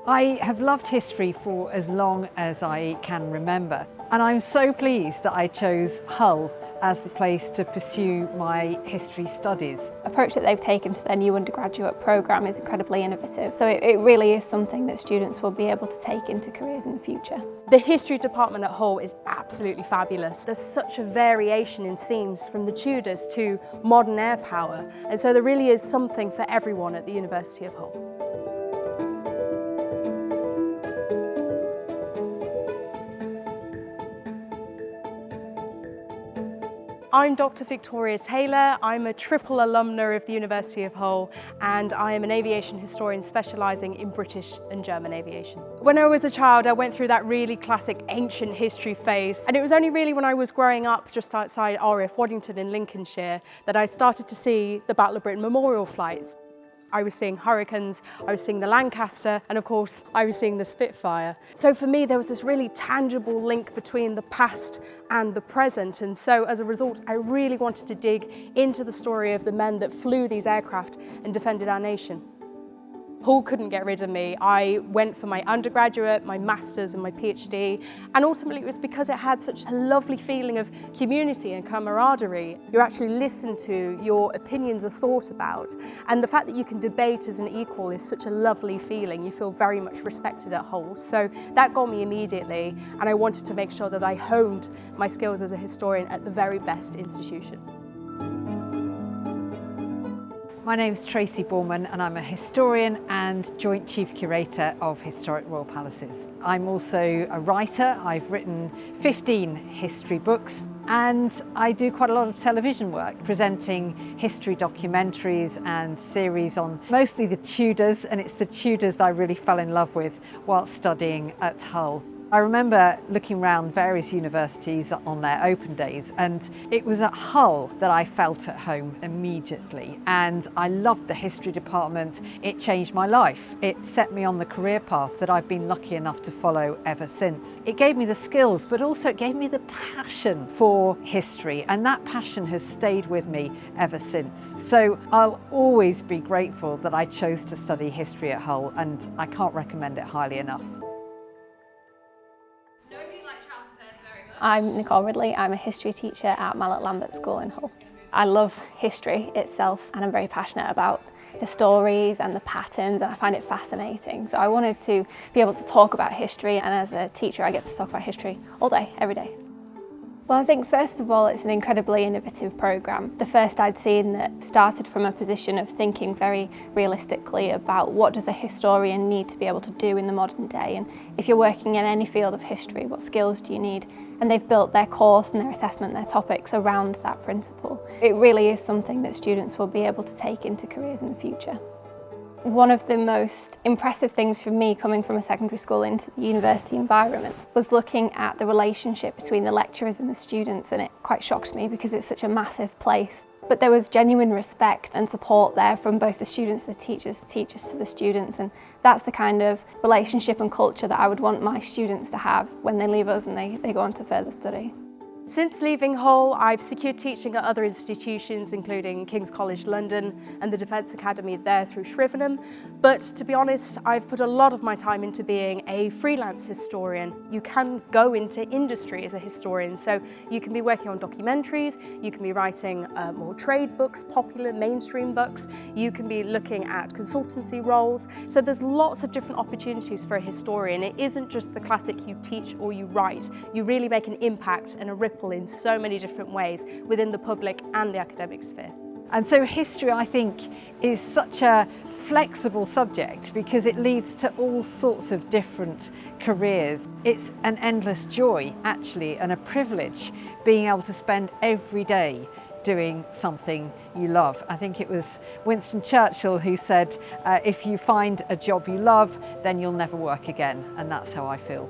I have loved history for as long as I can remember, and I'm so pleased that I chose Hull as the place to pursue my history studies. The approach that they've taken to their new undergraduate programme is incredibly innovative, so it really is something that students will be able to take into careers in the future. The history department at Hull is absolutely fabulous. There's such a variation in themes from the Tudors to modern air power, and so there really is something for everyone at the University of Hull. I'm Dr. Victoria Taylor. I'm a triple alumna of the University of Hull, and I am an aviation historian specialising in British and German aviation. When I was a child, I went through that really classic ancient history phase, and it was only really when I was growing up just outside RAF Waddington in Lincolnshire that I started to see the Battle of Britain memorial flights. I was seeing Hurricanes, I was seeing the Lancaster, and of course I was seeing the Spitfire. So for me there was this really tangible link between the past and the present, and so as a result I really wanted to dig into the story of the men that flew these aircraft and defended our nation. Hull couldn't get rid of me. I went for my undergraduate, my master's and my PhD, and ultimately it was because it had such a lovely feeling of community and camaraderie. You're actually listened to, your opinions are thought about, and the fact that you can debate as an equal is such a lovely feeling. You feel very much respected at Hull, so that got me immediately, and I wanted to make sure that I honed my skills as a historian at the very best institution. My name's Tracy Borman and I'm a historian and Joint Chief Curator of Historic Royal Palaces. I'm also a writer. I've written 15 history books and I do quite a lot of television work, presenting history documentaries and series on mostly the Tudors, and it's the Tudors that I really fell in love with while studying at Hull. I remember looking around various universities on their open days, and it was at Hull that I felt at home immediately, and I loved the history department. It changed my life. It set me on the career path that I've been lucky enough to follow ever since. It gave me the skills, but also it gave me the passion for history, and that passion has stayed with me ever since. So I'll always be grateful that I chose to study history at Hull, and I can't recommend it highly enough. I'm Nicole Ridley. I'm a history teacher at Mallet Lambert School in Hull. I love history itself and I'm very passionate about the stories and the patterns, and I find it fascinating. So I wanted to be able to talk about history, and as a teacher I get to talk about history all day, every day. Well, I think first of all it's an incredibly innovative programme. The first I'd seen that started from a position of thinking very realistically about what does a historian need to be able to do in the modern day, and if you're working in any field of history, what skills do you need? And they've built their course and their assessment, their topics around that principle. It really is something that students will be able to take into careers in the future. One of the most impressive things for me coming from a secondary school into the university environment was looking at the relationship between the lecturers and the students, and it quite shocked me because it's such a massive place. But there was genuine respect and support there from both the students to the teachers to the students, and that's the kind of relationship and culture that I would want my students to have when they leave us and they go on to further study. Since leaving Hull, I've secured teaching at other institutions, including King's College London and the Defence Academy there through Shrivenham. But to be honest, I've put a lot of my time into being a freelance historian. You can go into industry as a historian, so you can be working on documentaries, you can be writing more trade books, popular mainstream books, you can be looking at consultancy roles. So there's lots of different opportunities for a historian. It isn't just the classic you teach or you write. You really make an impact and a ripple in so many different ways within the public and the academic sphere. And so history, I think, is such a flexible subject because it leads to all sorts of different careers. It's an endless joy, actually, and a privilege being able to spend every day doing something you love. I think it was Winston Churchill who said, if you find a job you love, then you'll never work again, and that's how I feel.